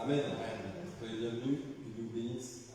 Amen. Soyez bienvenus, qu'il nous bénisse.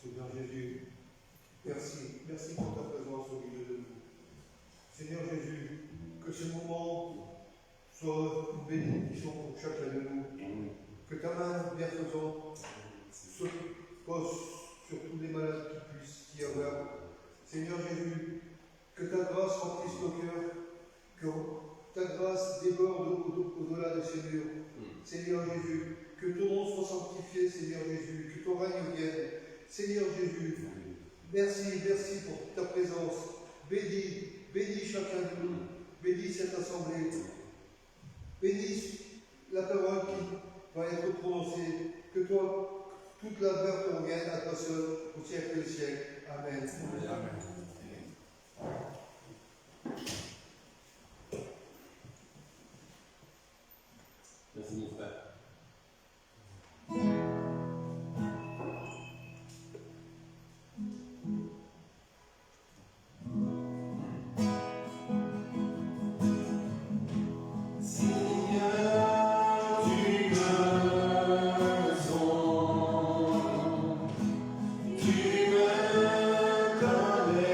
Seigneur Jésus, merci pour ta présence au milieu de nous. Seigneur Jésus, que ce moment soit une bénédiction pour chacun de nous. Que ta main bienfaisante se pose sur tous les malades qui puissent y avoir. Seigneur Jésus, que ta grâce remplisse nos cœurs, que ta grâce déborde au-delà de ces murs. Seigneur Jésus, que ton nom soit sanctifié, Seigneur Jésus, que ton règne vienne. Seigneur Jésus, merci pour ta présence. Bénis chacun de nous, bénis cette assemblée, bénis la parole qui va être prononcée, que toi, toute la gloire te revienne à toi seul, au siècle des siècles. Amen. Amen. Merci mon frère. Tu me connais.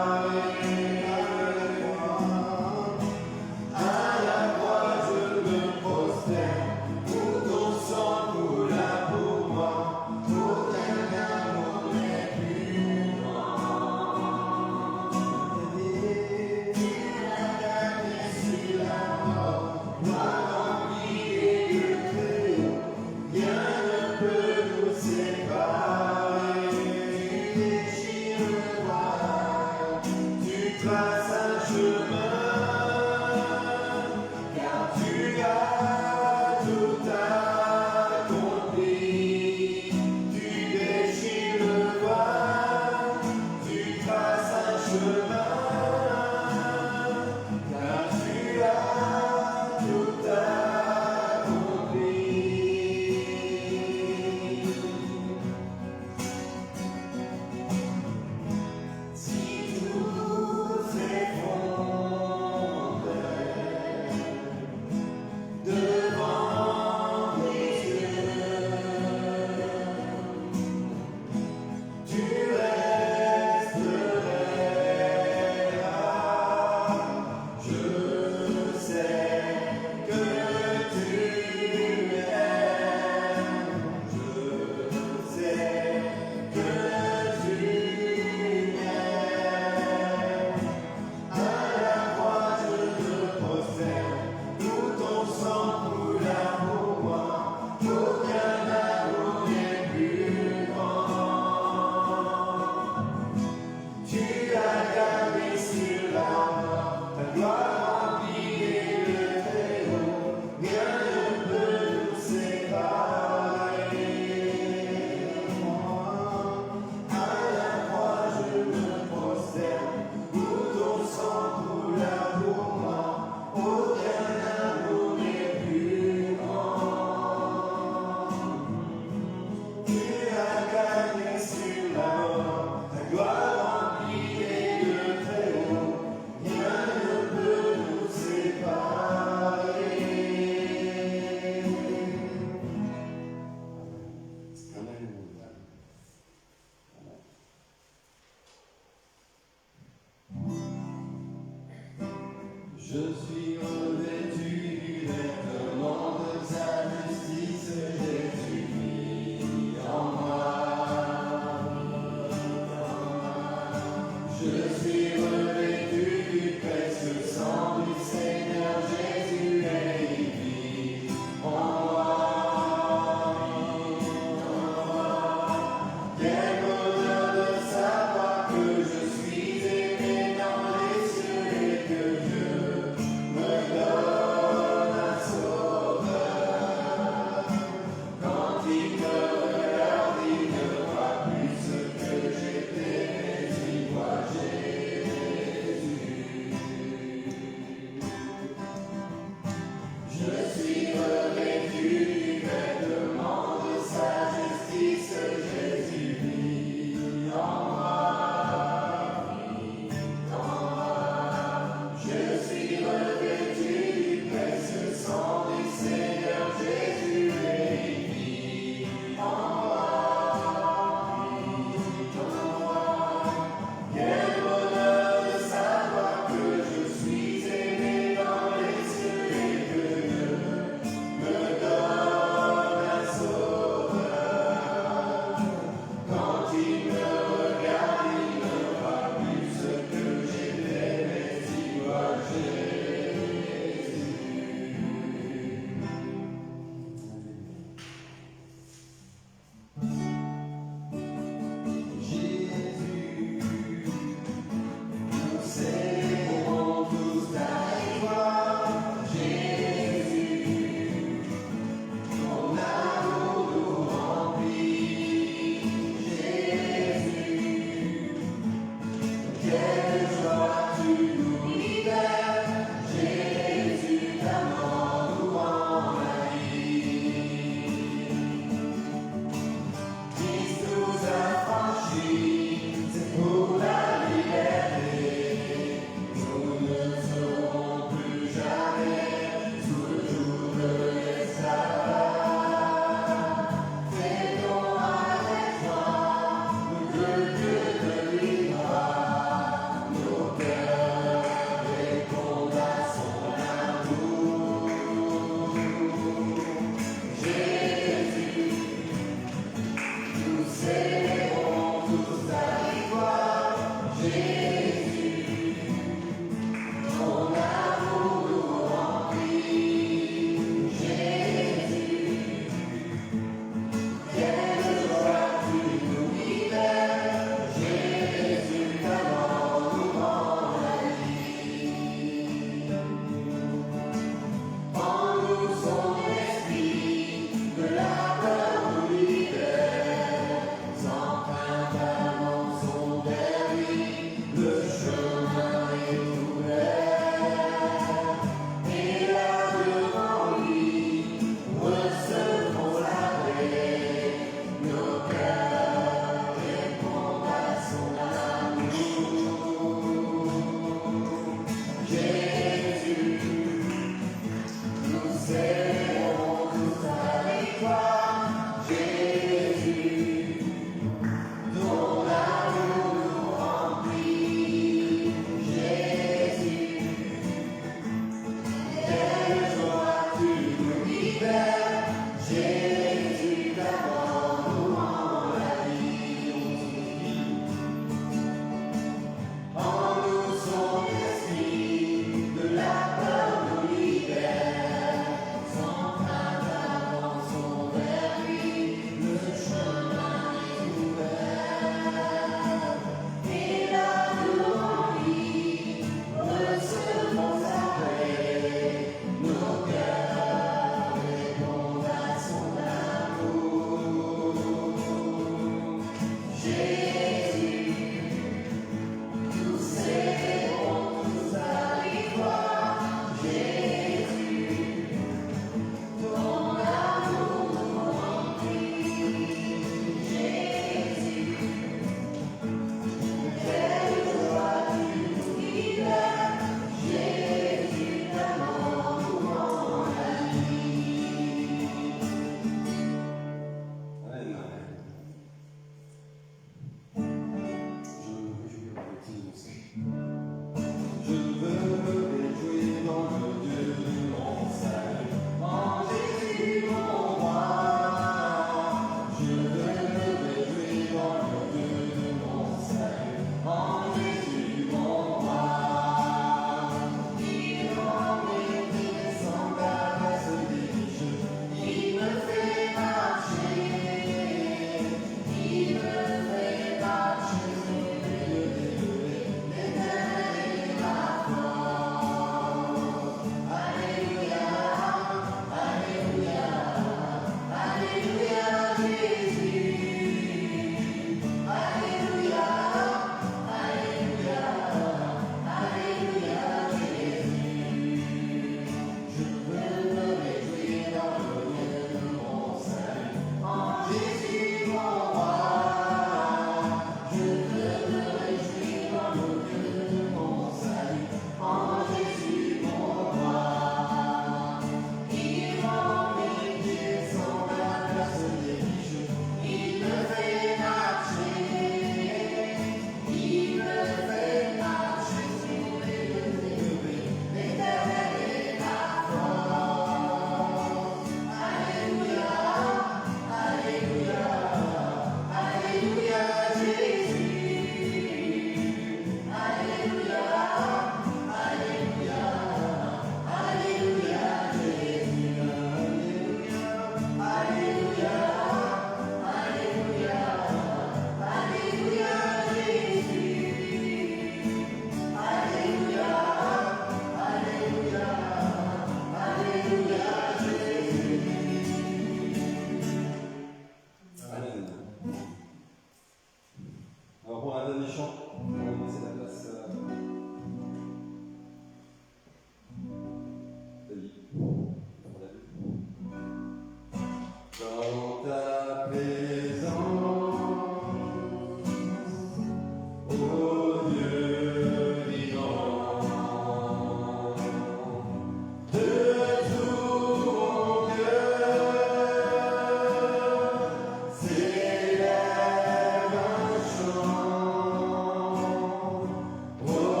Oh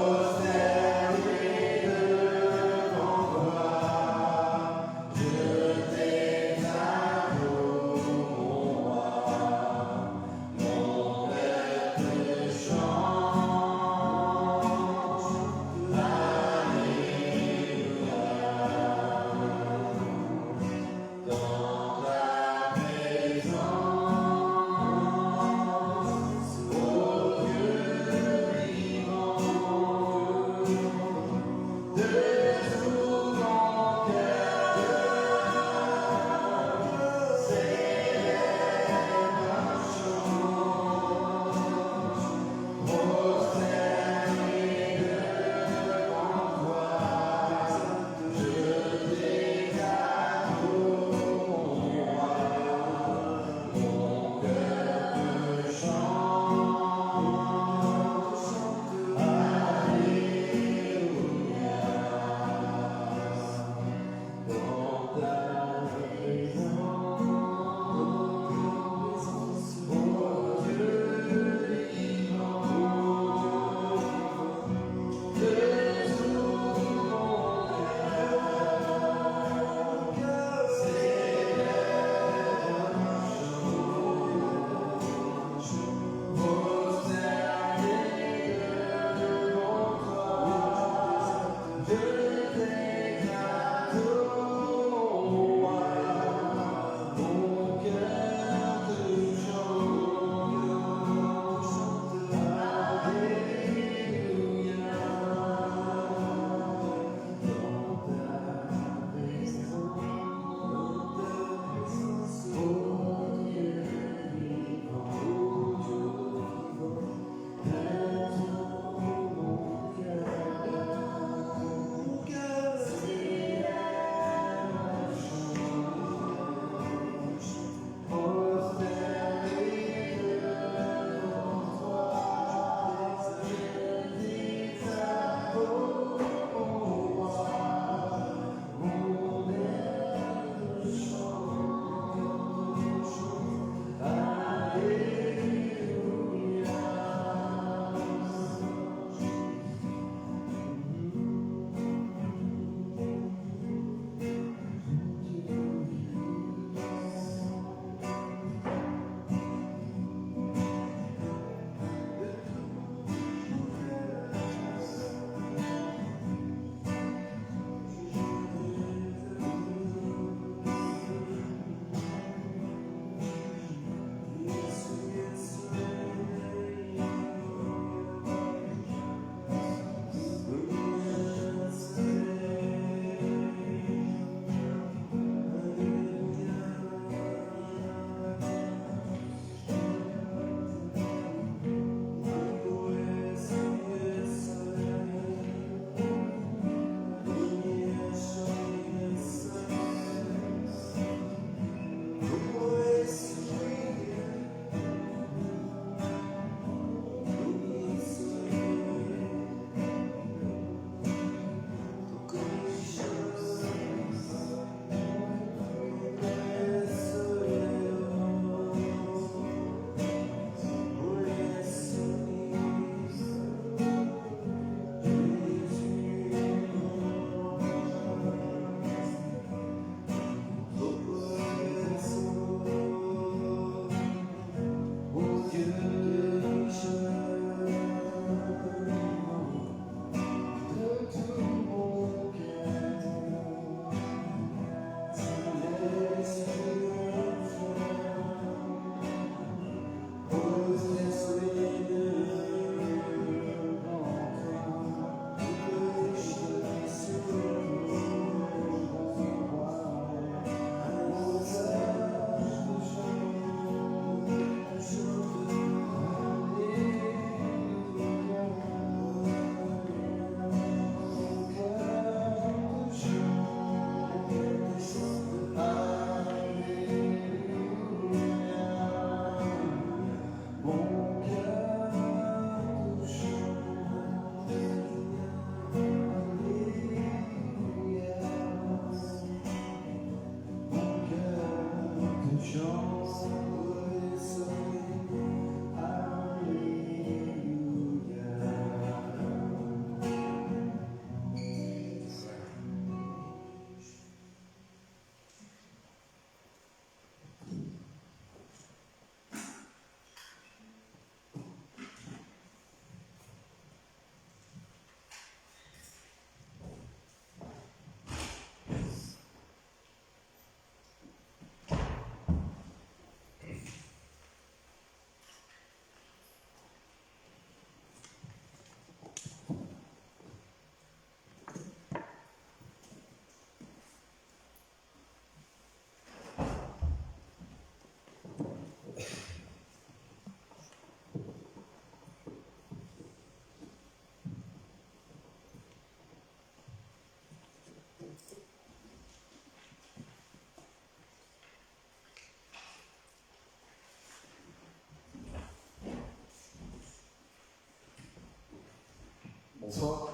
Bonsoir.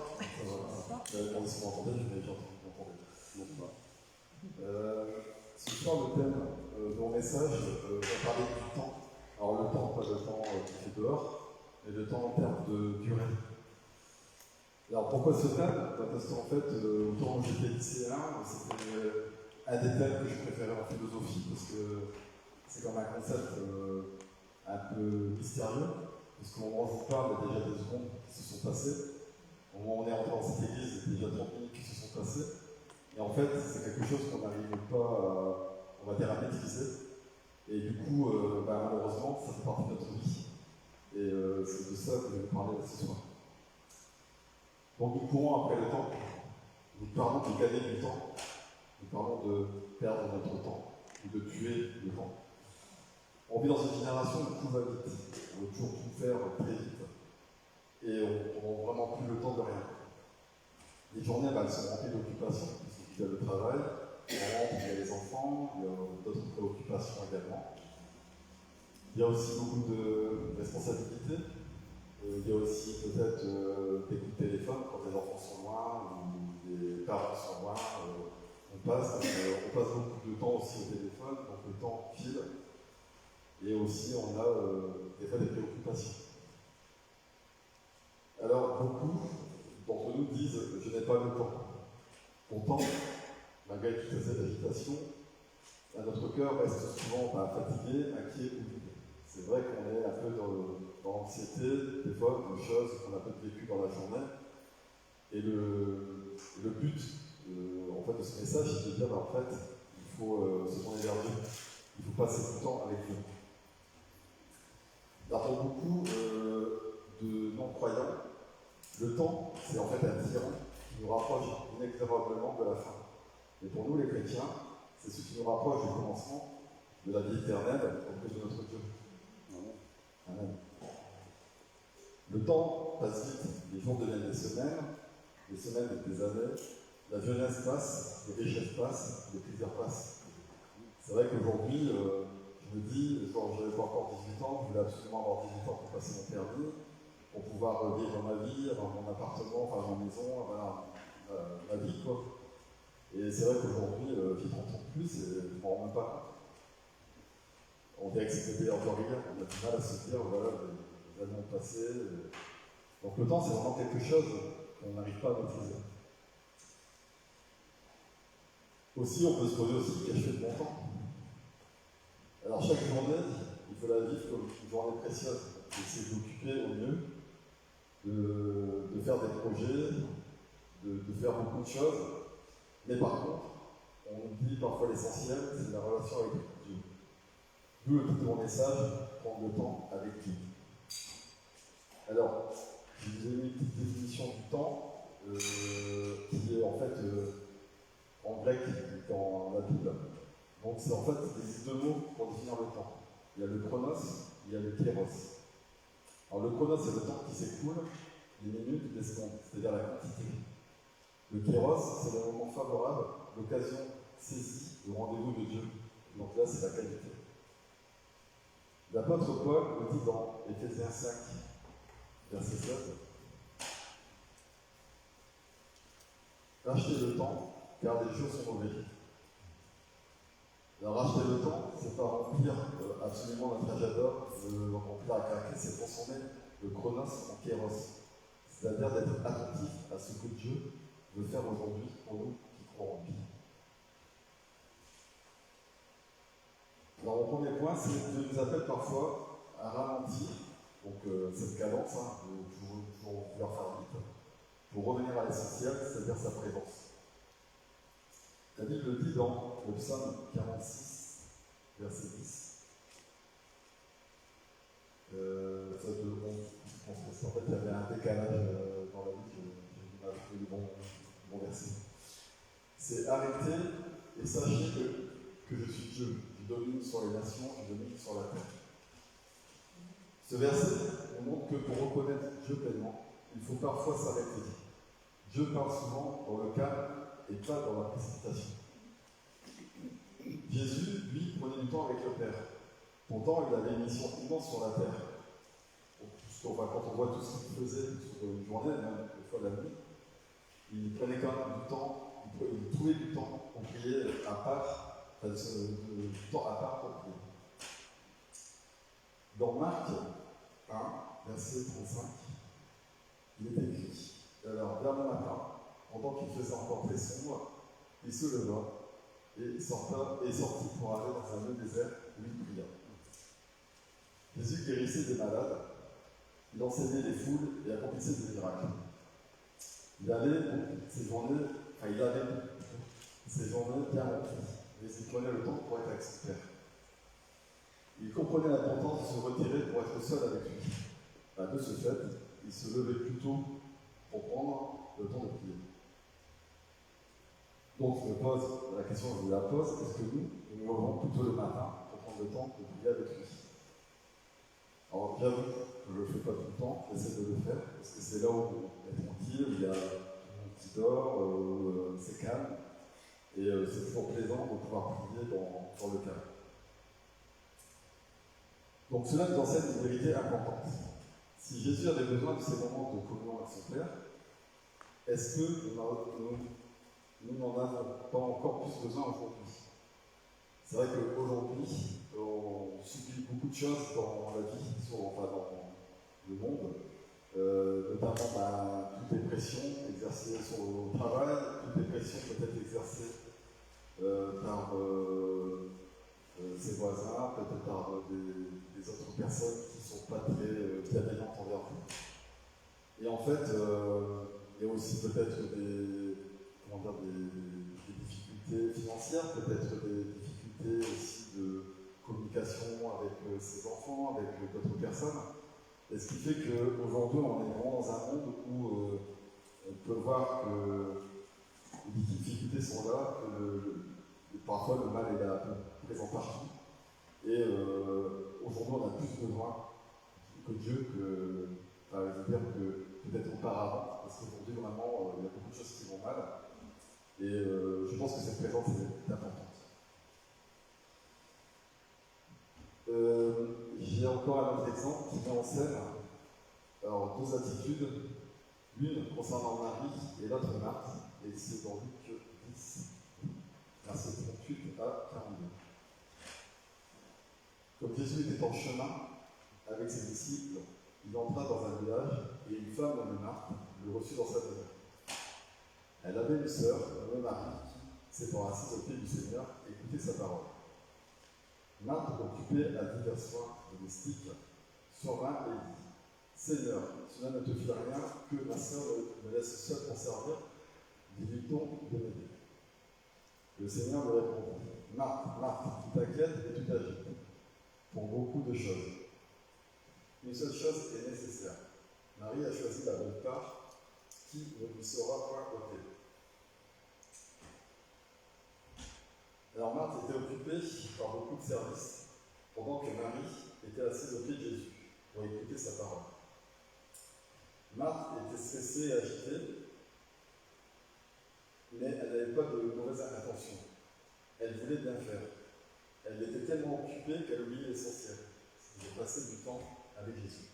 J'avais demandé si vous m'entendez, je n'avais pas entendu que vous m'entendez. Ce soir, le thème de mon message va parler du temps. Alors, le temps, pas le temps qui fait dehors, mais le temps en termes de durée. Alors, pourquoi ce thème? Parce qu'en fait, au temps où j'étais lycéen, c'était un des thèmes que je préférais en philosophie, parce que c'est comme un concept un peu mystérieux, parce qu'au moment où je vous parle, il y a déjà 2 secondes qui se sont passées. Au moment où on est rentré dans cette église, il y a déjà 30 minutes qui se sont passées. Et en fait, c'est quelque chose qu'on n'arrive pas, on va dire, à maîtriser. Et du coup, malheureusement, ça fait partie de notre vie. Et c'est de ça que je vais vous parler ce soir. Donc nous courons après le temps. Nous parlons de gagner du temps. Nous parlons de perdre notre temps, ou de tuer le temps. On vit dans une génération où tout va vite. On veut toujours tout faire très vite. Et on n'a vraiment plus le temps de rien. Les journées, elles sont remplies d'occupations, parce qu'il y a le travail, il y a les enfants, il y a d'autres préoccupations également. Il y a aussi beaucoup de responsabilités. Il y a aussi peut-être des coups de téléphone quand les enfants sont loin ou les parents sont loin. On passe beaucoup de temps aussi au téléphone, donc le temps file. Et aussi, on a des fois des préoccupations. Alors, beaucoup d'entre nous disent « je n'ai pas le temps ». Pourtant, malgré toute cette agitation, notre cœur reste souvent fatigué, inquiet ou vide. C'est vrai qu'on est un peu dans l'anxiété, des fois, de choses qu'on a peut-être vécues dans la journée. Et le but en fait, de ce message, c'est de dire en fait, il faut se tourner vers Dieu. Il faut passer du temps avec Dieu. Pour beaucoup de non-croyants, le temps, c'est en fait un tyran qui nous rapproche inexorablement de la fin. Et pour nous, les chrétiens, c'est ce qui nous rapproche du commencement de la vie éternelle auprès de notre Dieu. Amen. Le temps passe vite, les jours deviennent des semaines des années, la jeunesse passe, les richesses passent, les plaisirs passent. C'est vrai qu'aujourd'hui, je me dis, quand je n'avais pas encore 18 ans, je voulais absolument avoir 18 ans pour passer mon permis, pour pouvoir vivre ma vie, avoir mon appartement, enfin ma maison, avoir ma vie, quoi. Et c'est vrai qu'aujourd'hui, j'ai 30 ans de plus et je ne m'en rends même pas compte. On dirait que c'était encore hier, on a du mal à se dire, voilà, les années ont passé. Donc le temps, c'est vraiment quelque chose qu'on n'arrive pas à maîtriser. Aussi, on peut se poser aussi qu'est-ce que je fais de mon temps. Alors chaque journée, il faut la vivre comme une journée précieuse. Essayer d'occuper au mieux, de faire des projets, de faire beaucoup de choses. Mais par contre, on oublie parfois l'essentiel, c'est la relation avec Dieu. D'où le titre de mon message, prendre le temps avec Dieu. Alors, je vous ai mis une petite définition du temps qui est en fait en grec dans la Bible. Donc c'est en fait des 2 mots pour définir le temps. Il y a le chronos, il y a le kairos. Alors le chronos, c'est le temps qui s'écoule, les minutes, les secondes, c'est-à-dire la quantité. Le kairos, c'est le moment favorable, l'occasion saisie, le rendez-vous de Dieu. Donc là, c'est la qualité. L'apôtre Paul le dit dans Éphésiens 5, verset 7. Rachetez le temps, car les jours sont mauvais. Alors, racheter le temps, c'est pas remplir absolument notre agenda, le remplir à craquer, c'est transformer le chronos en kairos. C'est-à-dire d'être attentif à ce que Dieu veut faire aujourd'hui pour nous qui croyons en lui. Alors, mon premier point, c'est que Dieu nous appelle parfois à ralentir, donc cette cadence, de toujours vouloir faire vite, pour revenir à l'essentiel, c'est-à-dire sa présence. La Bible dit dans le psaume 46, verset 10, ça de 11, je pense qu'en fait il y avait un décalage dans la Bible, j'ai du mal à trouver le bon verset. C'est arrêtez et sachez que je suis Dieu, je domine sur les nations, je domine sur la terre. Ce verset nous montre que pour reconnaître Dieu pleinement, il faut parfois s'arrêter. Dieu parle souvent dans le calme et pas dans la précipitation. Jésus, lui, prenait du temps avec le Père. Pourtant, il avait une mission immense sur la terre. Ce quand on voit tout ce qu'il faisait sur une journée, même des fois la nuit, il prenait quand même du temps, il trouvait du temps pour prier à part, du temps à part pour prier. Dans Marc 1, verset 35, il est écrit, alors vers le matin, pendant qu'il faisait encore très sombre, il se leva et sortit pour aller dans un lieu désert où il pria. Jésus guérissait des malades, il enseignait les foules et accomplissait des miracles. Il avait ses journées bien remplies, mais il prenait le temps pour être avec son Père. Il comprenait l'importance de se retirer pour être seul avec lui. De ce fait, il se levait plus tôt pour prendre le temps de prier. Donc je me pose la question, je vous la pose, est-ce que nous nous levons plutôt le matin pour prendre le temps de prier avec lui? Alors j'avoue que je ne le fais pas tout le temps, j'essaie de le faire, parce que c'est là où on est tranquille, il y a tout le monde qui dort, c'est calme, et c'est toujours plaisant de pouvoir prier dans le calme. Donc cela nous enseigne une vérité importante. Si Jésus avait besoin de ces moments de communion avec son Père, est-ce que nous n'en avons pas encore plus besoin aujourd'hui? C'est vrai qu'aujourd'hui, on subit beaucoup de choses dans la vie, dans le monde, notamment toutes les pressions exercées sur le travail, toutes les pressions peut-être exercées par ses voisins, peut-être par des autres personnes qui ne sont pas très bienveillantes envers vous. Et en fait, il y a aussi peut-être des difficultés financières, peut-être des difficultés aussi de communication avec ses enfants, avec d'autres personnes. Et ce qui fait qu'aujourd'hui, on est vraiment dans un monde où on peut voir que les difficultés sont là, que parfois le mal est là, présent partout. Et aujourd'hui, on a plus besoin que Dieu que peut-être auparavant, parce qu'aujourd'hui, vraiment, il y a beaucoup de choses qui vont mal. Et je pense que cette présence est importante. J'ai encore un autre exemple qui met en scène deux attitudes, l'une concernant Marie et l'autre Marthe, et c'est dans Luc 10, verset 38 à 42. Comme Jésus était en chemin avec ses disciples, il entra dans un village et une femme nommée Marthe le reçut dans sa maison. Elle avait une sœur, nommée Marie, qui s'étant assise au pied du Seigneur, écoutait sa parole. Marthe, occupée à divers soins domestiques, survint et dit « Seigneur, cela ne te fit rien que ma sœur me laisse seule pour servir, dis-lui donc de m'aider. » Le Seigneur lui répondit « Marthe, Marthe, tu t'inquiètes et tu t'agites pour beaucoup de choses. Une seule chose est nécessaire. Marie a choisi la bonne part qui ne lui sera point ôtée. » Alors Marthe était occupée par beaucoup de services, pendant que Marie était assise au pied de Jésus pour écouter sa parole. Marthe était stressée et agitée, mais elle n'avait pas de mauvaises intentions. Elle voulait bien faire. Elle était tellement occupée qu'elle oubliait l'essentiel, c'était de passer du temps avec Jésus.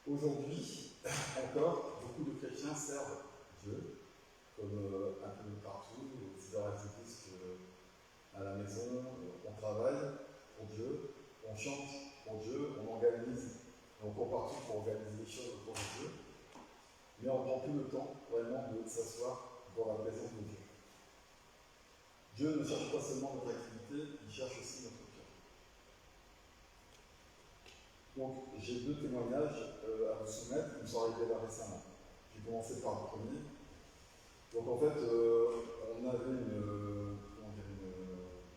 Aujourd'hui, encore, beaucoup de chrétiens servent Dieu, comme un peu partout, aussi dans l'activiste à la maison, on travaille pour Dieu, on chante pour Dieu, on organise, on court partout pour organiser les choses autour de Dieu, mais on ne prend plus le temps vraiment de s'asseoir dans la présence de Dieu. Dieu ne cherche pas seulement notre activité, il cherche aussi notre cœur. Donc, j'ai deux témoignages à vous soumettre qui me sont arrivés là récemment. J'ai commencé par le premier. Donc, en fait, on avait une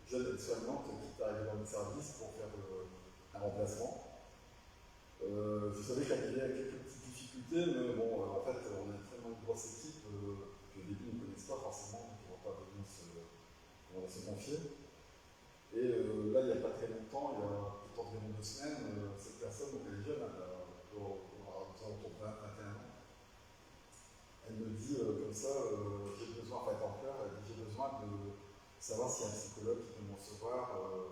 jeune aide-soignante qui est arrivée dans le service pour faire un remplacement. Je savais qu'elle avait quelques petites difficultés, mais bon, en fait, on a tellement une grosse équipe que les début ne connaissent pas forcément, donc ils ne vont pas venir se confier. Et là, il n'y a pas très longtemps, il y a peut-être environ 2 semaines, cette personne, donc elle est jeune, elle a autour de 21 ans, elle me dit comme ça, j'ai besoin, enfin, en pleurs, elle dit j'ai besoin de savoir s'il y a un psychologue qui peut me recevoir,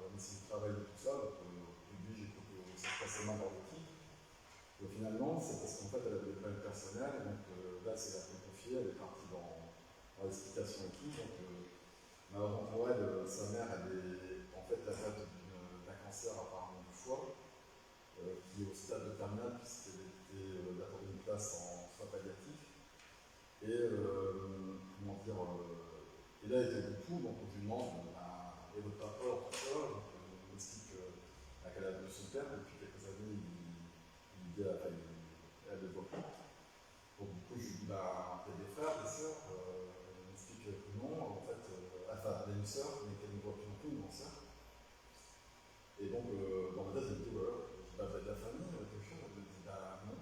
même si je travaille tout ça, donc au début j'ai coupé terminale puisqu'elle attendait une place en soins palliatifs. Et, et là, elle était du tout, donc on lui demande, et votre papa, tout ça, donc on explique qu'elle a vu son père depuis quelques années, il dit elle le voit plus. Donc du coup, je lui dis, t'as des frères, des sœurs, on explique que non, en fait, elle a une sœur, mais qu'elle ne voit plus non plus, une sœur. Et donc, dans ma tête, je me dis, voilà, t'as de la famille, quelque chose, elle me dit, non.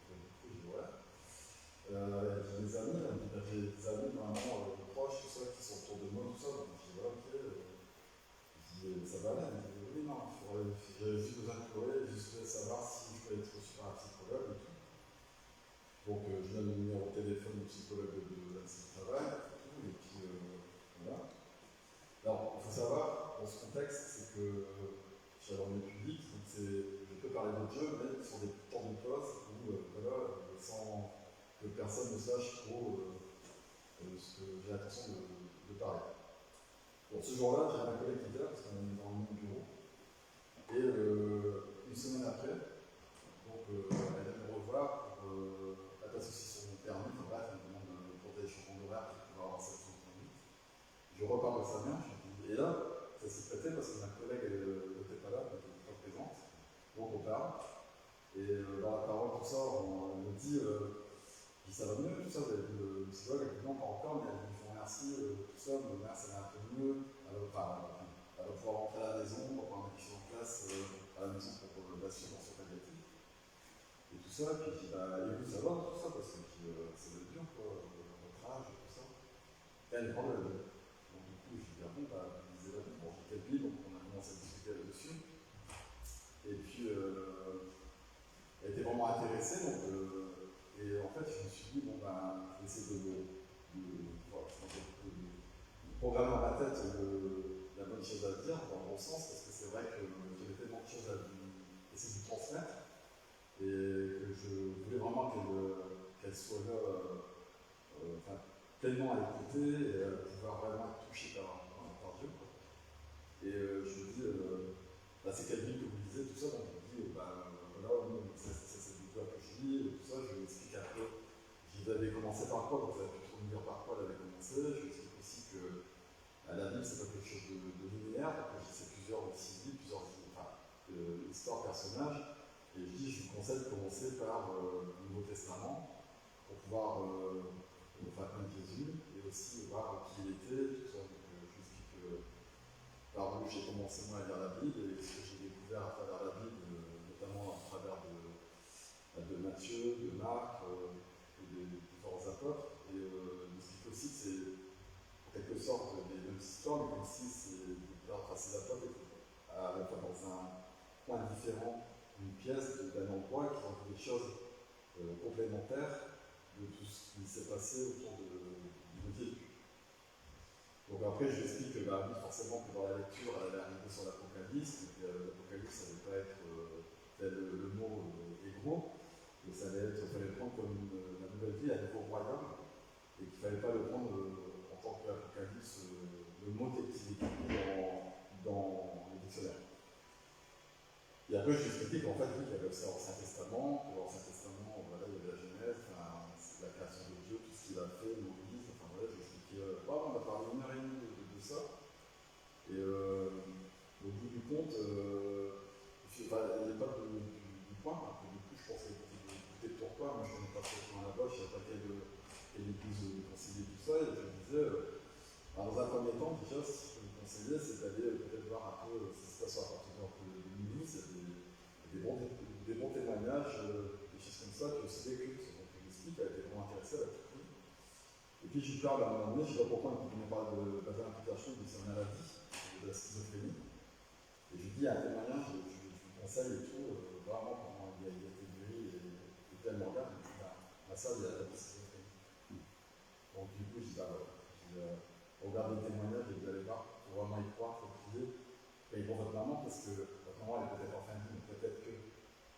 Donc du coup, je dis, ouais. J'ai des amis, elle me dit, j'ai des amis vraiment proches, tout ça, qui sont autour de moi, tout ça. Donc je dis, voilà, ok. Je dis, ça va aller. Elle me dit, oui, non, j'ai juste besoin de pleurer, juste savoir si je peux être reçu par un psychologue et tout. Donc je donne le numéro de téléphone du psychologue de la du travail, et puis voilà. Alors, il faut savoir, dans ce contexte, c'est que je suis dans le public, donc je peux parler de Dieu, mais sur des temps de pause où, voilà, sans que personne ne sache trop ce que j'ai l'intention de parler. Bon, ce jour-là, j'ai ma collègue qui était là, parce qu'on est dans le même bureau, et une semaine après, donc elle vient me revoir pour elle passe aussi sur mon permis, enfin bref, elle me demande pour des changements d'horaire pour pouvoir avoir cette conduite. Je repars de sa mère, et là, ça s'est prêté parce que ma collègue n'était pas là, elle n'était pas présente, donc on parle, et dans la parole, tout ça, on me dit ça va mieux, tout ça, le psychologue, elle dit non, pas encore, mais elle dit, je vous remercie, tout ça, ma mère, ça va un peu mieux, elle va pouvoir rentrer à la maison, on va pouvoir mettre sur place à la maison pour la suivre dans son palliatif. Et tout ça, puis je dis, écoute, ça va, tout ça, parce que ça va être dur, quoi, votre âge, tout ça. Et elle prend le. Donc du coup, je dis, bon, vous lisez la vie, bon, j'ai quelques livres, donc on a commencé à discuter là-dessus. Et puis, elle était vraiment intéressée, donc. Et en fait, je me suis dit, bon, je vais essayer de programmer dans ma tête la bonne chose à dire, dans le bon sens, parce que c'est vrai que j'avais tellement de choses à essayer de lui transmettre, et que je voulais vraiment qu'elle soit là, pleinement à écouter, et à pouvoir vraiment être touchée par Dieu. Quoi. Et je me dis, c'est quelle vie que vous lisez, tout ça, donc je me dis, voilà, c'est du quoi que je lis, tout ça, je lui explique un peu. Vous avez commencé par quoi, donc vous avez pu trop me dire par quoi elle avait commencé. Je lui explique aussi que la Bible, c'est pas quelque chose de linéaire, donc c'est plusieurs histoires, personnages. Et je dis, je vous conseille de commencer par le Nouveau Testament pour pouvoir connaître Jésus et aussi voir qui il était, tout ça. Donc je lui explique par où j'ai commencé moi à lire la Bible et ce que j'ai découvert à travers la Bible, notamment à travers de Matthieu, de Marc, et des différents apôtres. Et je explique aussi que c'est en quelque sorte des mêmes histoires, mais comme si c'est ces apôtres à la fois dans un point différent d'une pièce, d'un endroit, qui ont des choses complémentaires de tout ce qui s'est passé autour de Jésus. Donc après, je lui explique que oui, forcément que dans la lecture, elle allait arriver sur l'Apocalypse, mais l'Apocalypse, ça n'allait pas être tel le mot est gros, mais ça allait être, il fallait le prendre comme la nouvelle vie, un nouveau royaume, et qu'il ne fallait pas le prendre en tant qu'Apocalypse, le mot tel qu'il est écrit dans le dictionnaire. Et après, je lui expliquais qu'en fait, oui, il y avait aussi l'Ancien Testament, que l'Ancien Testament, voilà, il y avait la Genèse, c'est la création de Dieu, tout ce qu'il a fait, Moïse, voilà, je lui expliquais, on a parlé 1h30 de ça, et au bout du compte, il n'y avait pas du point, du coup, je pensais écouter pourquoi, moi je ne connais pas trop là-bas, je ne savais pas quelle église conseiller tout ça, et je me disais, dans un premier temps, déjà, ce que je peux vous conseiller, c'est d'aller peut-être voir un peu ce qui se passe à partir de minuit, c'est des bons témoignages, des choses comme ça, puis aussi des cultes. Donc je l'explique, elle était vraiment intéressée, elle a tout pris. Et puis je lui parle à un moment donné, je ne sais pas pourquoi on parle de Benjamin Peterson, de sa maladie, de la schizophrénie. Et je lui dis un témoignage, je lui conseille et tout, vraiment comment il a été guéri, et puis elle me regarde, et me dit, ma soeur, il a la schizophrénie. Donc du coup, je dis, regardez le témoignage et vous allez voir, il faut vraiment y croire, il faut prier. Et pour votre maman, parce que votre maman, elle est peut-être en fin de vie, mais peut-être que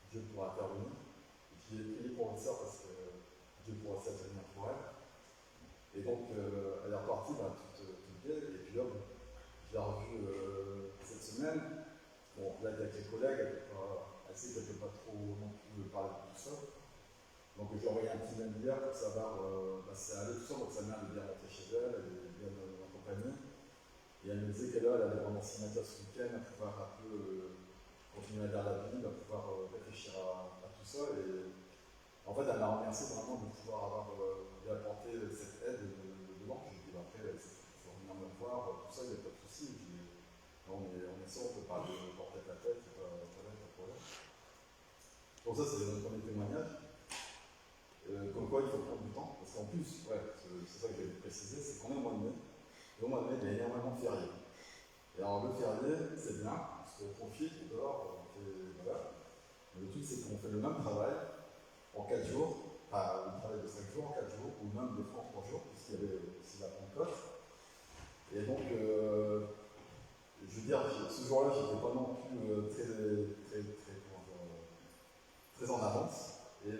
Dieu pourra intervenir. Et puis priez pour votre soeur parce que Dieu pourra s'intervenir pour elle. Et donc, elle est repartie toute gaie, et puis là, je l'ai revue cette semaine. Bon, là, avec les collègues, elle sait qu'elle ne peut pas trop non plus parler de tout ça. Donc je lui ai envoyé un petit mail hier pour savoir si ça allait tout ça, donc sa mère est bien rentrée chez elle, elle est bien accompagnée. Et elle me disait qu'elle allait pendant 6 matins ce week-end à pouvoir un peu continuer à lire la Bible, à pouvoir réfléchir à tout ça. Et en fait, elle m'a remercié vraiment de pouvoir avoir apporté cette aide de banque. Je lui ai dit, après, il faut venir me voir, tout ça, il n'y a pas de souci. On est sûr, on peut parler de porter la tête, pas de problème. Donc ça, c'est notre premier témoignage. Comme quoi, il faut prendre du temps, parce qu'en plus, ouais, c'est ça que j'ai précisé, c'est qu'on est au mois de mai. Et au mois de mai, il y a énormément de fériés. Et alors, le férié, c'est bien, parce qu'on profite, on dort, on fait, voilà. Mais le truc, c'est qu'on fait le même travail en 4 jours, enfin, on travaille de 5 jours en 4 jours, ou même des fois en 3 jours, puisqu'il y avait aussi la Pentecôte. Et donc, je veux dire, ce jour-là, je n'étais pas non plus très en avance. Et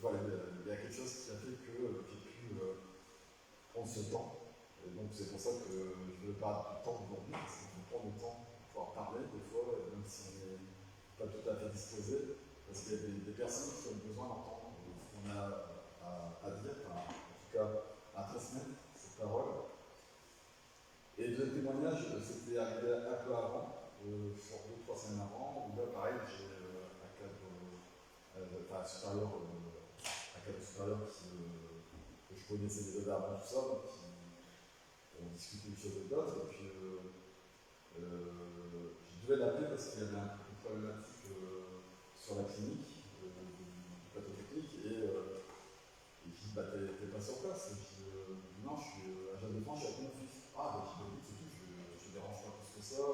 voilà, il y a quelque chose qui a fait que j'ai pu prendre ce temps. Et donc, c'est pour ça que je ne veux pas tout le temps aujourd'hui, parce qu'il faut prendre le temps pour pouvoir parler, des fois, même si on n'est pas tout à fait disposé, parce qu'il y a des personnes qui ont besoin d'entendre ce qu'on a à dire, enfin, en tout cas à transmettre cette parole. Et le témoignage, c'était arrivé un peu avant, sur 2-3 semaines avant, où là, pareil, j'ai un cadre supérieur, que je connaissais déjà avant tout ça, donc on discutait une chose et d'autre, et puis je devais l'appeler parce qu'il y avait une problématique sur la clinique, du plateau technique, et je dis, bah, t'es pas sur place. Je dis, non, je suis à Jeanne de France, je suis avec mon fils. Ah, bah, je dis, c'est tout, je te dérange pas plus que ça.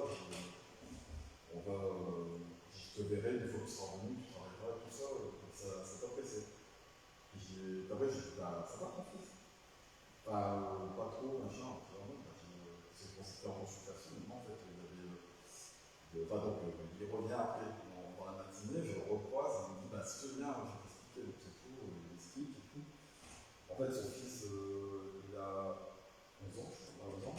Je te verrai une fois que tu seras revenu, tu travailleras, tout ça, donc ça t'a pressé. Après, j'ai dit, bah, ça va ton fils? Pas trop, machin, c'est pour c'était en consultation, mais non, en fait, il revient après dans la matinée, je le recroise, il me dit, bah, si tu veux bien, je vais t'expliquer, donc c'est tout, il explique et tout. En fait, son fils, il a 11 ans, je crois, 11 ans,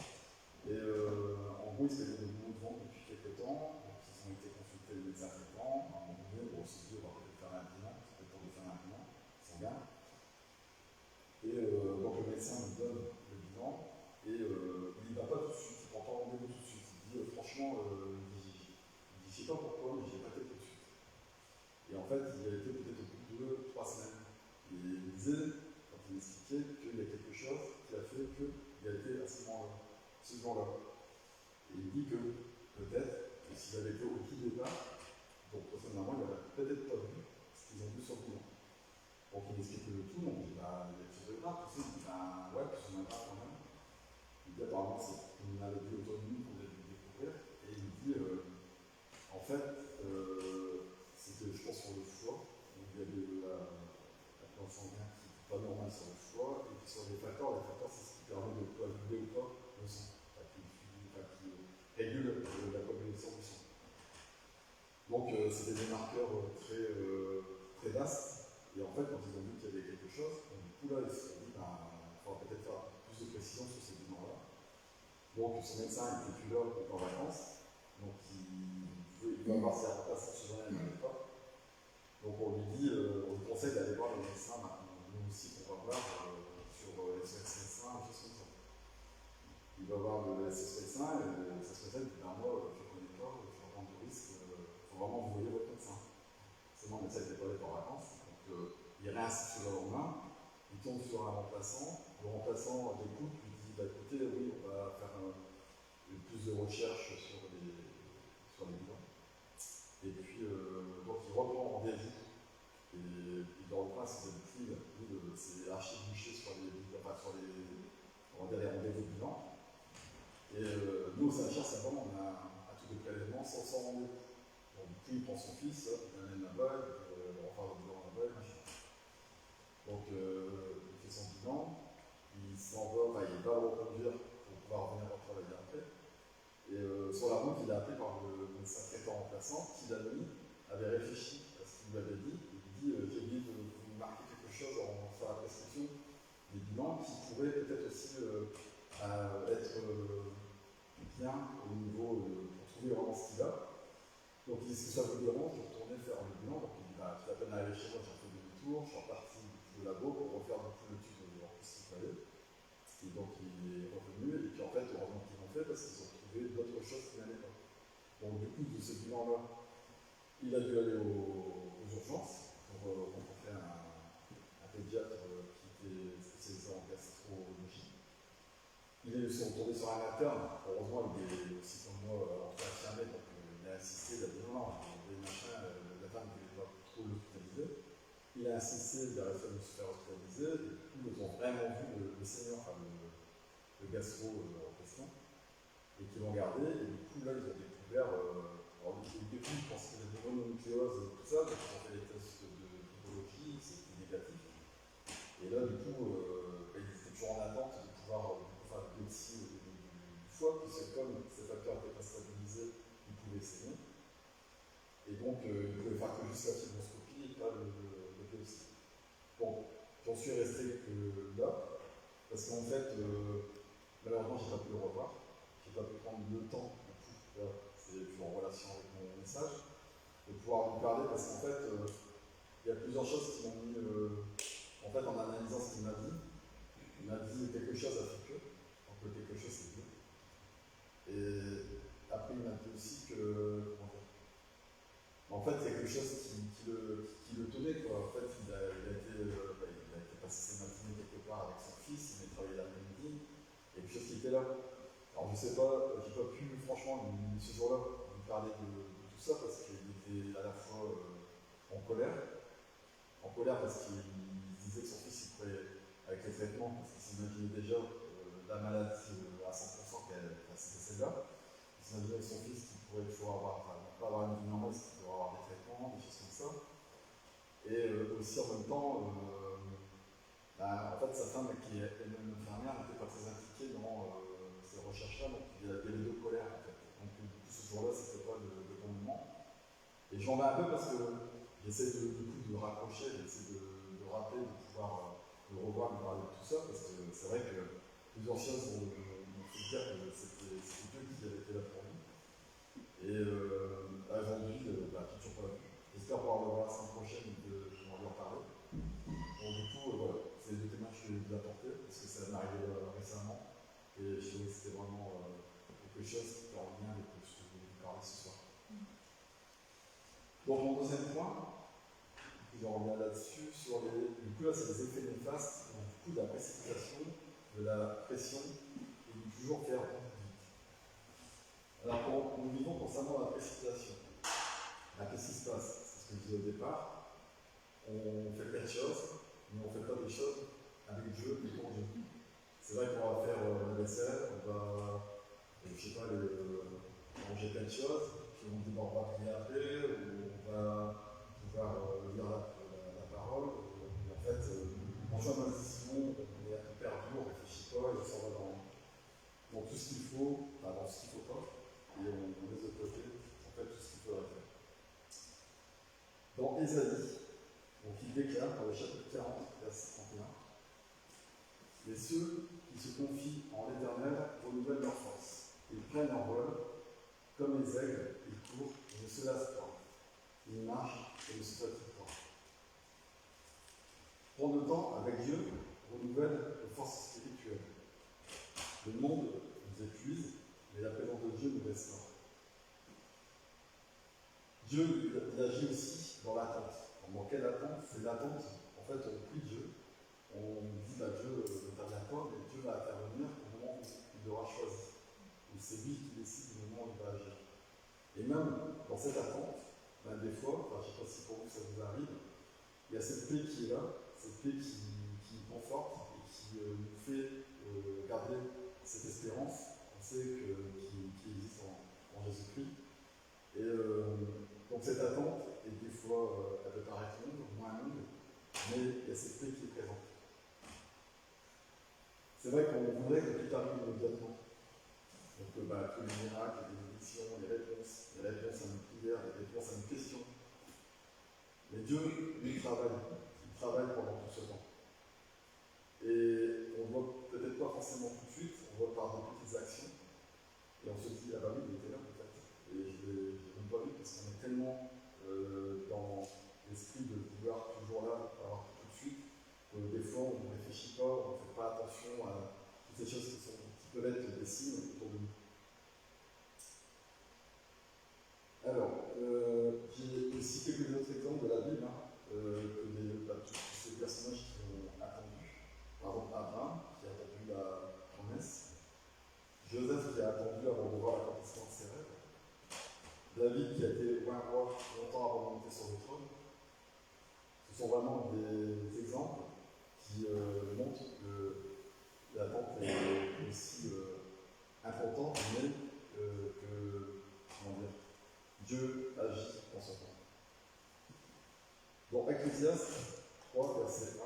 et en gros, il se fait des maux de ventre depuis quelques temps, donc ils ont été consultés le médecin traitant, à un moment donné, on s'est dit, on va peut-être faire un bilan, c'est peut-être temps de faire un bilan, sanguin. Et donc le médecin nous donne le bilan, et il ne va pas tout de suite, il prend pas rendez-vous tout de suite. Il dit, franchement, il dit, je ne sais pas pourquoi, mais j'ai pas été tout de suite. Et en fait, il a été peut-être au bout de 2-3 semaines. Et il me disait, quand il m'expliquait, qu'il y a quelque chose qui a fait qu'il a été à ce moment-là, ce jour-là. Et il dit que peut-être, que s'il avait été au tout départ, donc personnellement, il n'aurait peut-être pas vu ce qu'ils ont vu sur le bilan. Donc il m'explique le tout, donc il dit, bah, il y a quelque chose de grave, tu sais, il dit, bah, ouais, plus ou moins grave quand même. Il dit, apparemment, c'est une maladie auto-immune qu'on a dû découvrir, et il dit, en fait, c'était, je pense, sur le foie, donc il y avait la plante sanguine qui n'est pas normale sur le foie, et puis sur les facteurs, c'est ce qui permet de coaguler ou pas le sang, qui régule la coagulation du sang. Donc c'était des marqueurs très vastes, et en fait, quand ils ont vu qu'il y avait quelque chose, du coup là, ils se sont dit, il faudra peut-être faire plus de précision sur ces bilans-là. Donc son médecin était plus là, il était en vacances, donc il doit avoir ses remplaçants souvent, il n'en avait pas. Donc on lui dit, on lui conseille d'aller voir le médecin maintenant, nous aussi qu'on va voir sur SOS médecin, des choses comme ça. Il va voir le SOS médecin, et le SOS médecin dit, ben moi, je ne connais pas, je vais prendre du risque, il faut vraiment vous voyez votre médecin. Seulement, le médecin n'était pas allé en vacances, donc il réinsiste le lendemain, il tombe sur un remplaçant, le remplaçant l'écoute, lui dit, bah écoutez, oui, on va faire plus de recherches sur les bilans. Et puis, donc il reprend rendez-vous, et dans le principe de prix, c'est archi-bouché sur les rendez-vous de bilan. Et nous, au Saint-Cher, c'est vraiment, on a tous les prélèvements sans rendez-vous. Donc, du coup, il prend son fils, il l'amène là-bas, on va au bilan là-bas, machin. Donc, il fait son bilan, il s'en va, il va le reconduire pour pouvoir revenir travailler après. Et sur la route, il a appelé par le médecin traitant remplaçant qui, la nuit, avait réfléchi à ce qu'il lui avait dit. Il lui dit, j'ai oublié de vous marquer quelque chose sur la prescription des bilans qui pourrait peut-être aussi être bien au niveau pour trouver vraiment ce qu'il a. Donc il dit, ce que ça vous dérange de retourner faire non, donc il dit, bah, tout à peine arrivé chez moi, j'ai fait demi-tour, je suis reparti au labo pour refaire du coup l'étude en plus qu'il fallait. Et donc il est revenu, et puis en fait, heureusement qu'ils l'ont fait parce qu'ils ont trouvé d'autres choses qui n'allaient pas. Donc du coup, de ce bilan-là, il a dû aller aux urgences pour rencontrer un pédiatre qui était spécialisé en gastrologie. Ils sont tombés sur un interne, heureusement il est aussi comme moi infirmé, donc il a insisté, il a dit non, les machins, la femme ne voulait pas trop l'hospitaliser. Il a insisté, il a réussi à se faire hospitaliser, et du coup ils ont vraiment vu le senior, enfin le gastro en question, et qui l'ont gardé, et du coup là ils ont découvert, alors au début je pense qu'il y avait des mononucléoses et tout ça, donc ils ont fait des tests de pathologie, c'était négatif, et là du coup ils étaient toujours en attente de pouvoir faire une biopsie au niveau du foie, puisque comme ces facteurs n'étaient pas stabilisés, ils pouvaient saigner, et donc ils ne pouvaient faire que juste la fibroscopie et pas le biopsie. Bon, j'en suis resté que là, parce qu'en fait, malheureusement, j'ai pas pu le revoir. J'ai pas pu prendre le temps, du coup, là, c'est toujours en relation avec mon message, de pouvoir lui parler, parce qu'en fait, il y a plusieurs choses qui m'ont mis, en fait, en analysant ce qu'il m'a dit. Il m'a dit quelque chose a fait que, donc quelque chose c'est Dieu. Et après, il m'a dit aussi que, en fait, il y a quelque chose qui le tenait, quoi. En fait, il a été passer ses matinées quelque part avec son fils, il a travaillé l'après-midi, il y a quelque chose qui était là. Alors, je sais pas, j'ai pas pu, franchement, ce jour-là, lui parler de tout ça, parce qu'il était à la fois en colère parce qu'il disait que son fils, il pourrait, avec les traitements, parce qu'il s'imaginait déjà la maladie à 100% c'était celle-là. Il s'imaginait avec son fils qu'il pourrait toujours avoir, enfin, pas avoir une vie normale, qu'il pourrait avoir des traitements, des choses comme ça. Et aussi en même temps, en fait, sa femme, qui est elle-même infirmière, n'était pas très impliquée dans ces recherches-là, donc il y avait deux colères en fait. Donc du coup, ce jour-là, c'était pas le bon moment. Et j'en vais un peu parce que j'essaie de raccrocher, j'essaie de rappeler, de pouvoir le revoir, lui parler de tout ça, parce que c'est vrai que plusieurs choses m'ont fait dire que c'était Dieu qui avait été là pour lui. Et aujourd'hui, je n'ai toujours pas vu. J'espère pouvoir le voir la semaine prochaine et de pouvoir lui en parler. Donc du coup, voilà, c'est les deux témoins que je vais vous apporter, parce que ça m'est arrivé récemment, et je trouvais que c'était vraiment quelque chose qui est en lien avec ce que je voulais vous parler ce soir. Donc mon deuxième point, je reviens là-dessus, sur du coup là c'est les effets néfastes, donc, du coup de la précipitation, de la pression, et de toujours faire vite. Alors nous vivons concernant la précipitation. Qu'est-ce qui se passe? C'est ce que je disais au départ. On fait plein de choses, mais on ne fait pas des choses avec Dieu et pour Dieu. C'est vrai qu'on va faire la vaisselle, on va, je sais pas, manger plein de choses, puis on dit on va prier après, ou on va pouvoir lire la parole, et en fait, on joue à ma décision, on est un peu perdu, on ne réfléchit pas, et on s'en va dans tout ce qu'il faut, enfin dans ce qu'il ne faut pas, et on laisse de côté, en fait, tout ce qu'il faudrait faire. Dans Ésaïe, donc il déclare dans le chapitre 40, verset 31, « Et ceux qui se confient en l'Éternel renouvellent leur force. Ils prennent leur vol, comme les aigles, ils courent et ne se lassent pas. Ils marchent et ne se fatiguent pas. » Prendre le temps avec Dieu renouvelle nos forces spirituelles. Le monde nous épuise, mais la présence de Dieu nous restaure. Dieu il agit aussi dans l'attente. Dans quelle attente? C'est l'attente. En fait, on prie Dieu, on dit Dieu n'intervient pas, mais Dieu va intervenir au moment où il aura choisi. Et c'est lui qui décide du moment où il va agir. Et même dans cette attente, des fois, je ne sais pas si pour vous ça vous arrive, il y a cette paix qui est là, cette paix qui nous conforte et qui nous fait garder cette espérance, on sait qui existe en Jésus-Christ. Et donc cette attente, et des fois, elle peut paraître longue, moins longue, mais il y a cette paix qui est présente. C'est vrai qu'on voudrait que tout arrive immédiatement. Donc que les miracles, les bénédictions, les réponses à nos prières, les réponses à nos questions. Mais Dieu, lui, il travaille pendant tout ce temps. Et on ne voit peut-être pas forcément tout de suite, on voit par des petites actions, et on se dit, ah bah oui, il était là peut-être. Et je ne l'ai même pas vu parce qu'on est tellement dans sont vraiment des exemples qui montrent que l'attente est aussi importante, mais que comment dire, Dieu agit en son temps. Dans Ecclésiaste 3, verset 1,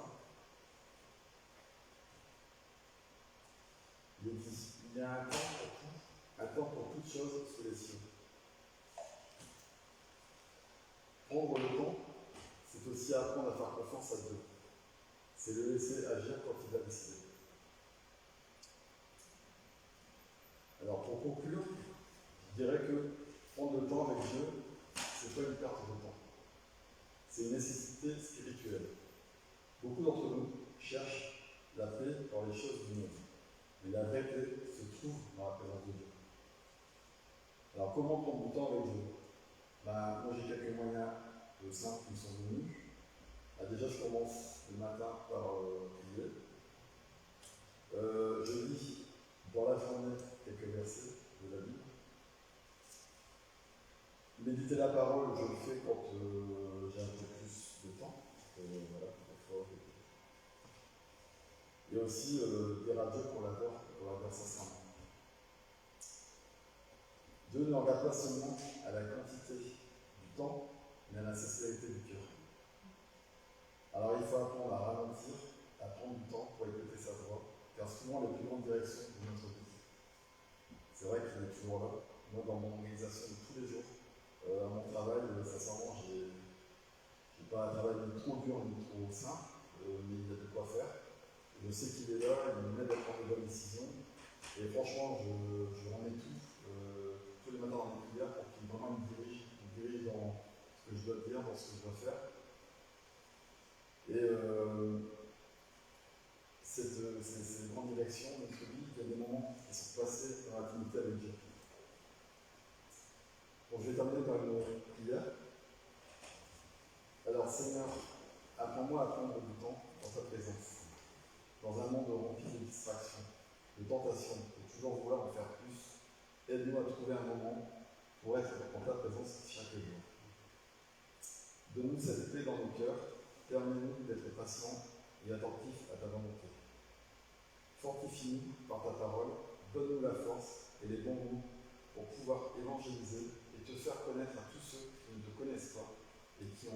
il dit il y a un temps pour tout, un temps pour toutes choses sous les cieux. Prendre le temps, c'est aussi apprendre à faire confiance à Dieu. C'est le laisser agir quand il a décidé. Alors pour conclure, je dirais que prendre le temps avec Dieu, c'est pas une perte de temps. C'est une nécessité spirituelle. Beaucoup d'entre nous cherchent la paix dans les choses du monde. Mais la vraie paix se trouve dans la présence de Dieu. Alors comment prendre du temps avec Dieu? Moi j'ai quelques moyens simples qui me sont venus. Déjà je commence le matin par prier. Je lis dans la journée quelques versets de la Bible. Méditer la parole, je le fais quand j'ai un peu plus de temps. Voilà, parfois. Et aussi dire à Dieu qu'on l'adore sincèrement. Dieu ne regarde pas seulement à la quantité du temps, mais à la sincérité du cœur. Alors il faut apprendre à ralentir, à prendre du temps pour écouter sa voix, car souvent les plus grandes directions de notre vie. C'est vrai qu'il est toujours là. Moi, dans mon organisation de tous les jours, à mon travail, sincèrement, j'ai pas un travail ni trop dur ni trop simple, mais il y a de quoi faire. Je sais qu'il est là, il m'aide à prendre de bonnes décisions. Et franchement, je remets tout, tous les matins dans les prières pour qu'il vraiment me dirige dans ce que je dois dire, dans ce que je dois faire. Et ces grandes directions de notre vie, il y a des moments qui sont passés dans l'intimité avec Dieu. Donc je vais terminer par une prière. Alors Seigneur, apprends-moi à prendre du temps dans ta présence. Dans un monde rempli de distractions, de tentations, de toujours vouloir en faire plus, aide-nous à trouver un moment pour être en ta présence chaque jour. Donne-nous cette paix dans nos cœurs, permets-nous d'être patients et attentifs à ta volonté. Fortifie-nous par ta parole, donne-nous la force et les bons mots pour pouvoir évangéliser et te faire connaître à tous ceux qui ne te connaissent pas et qui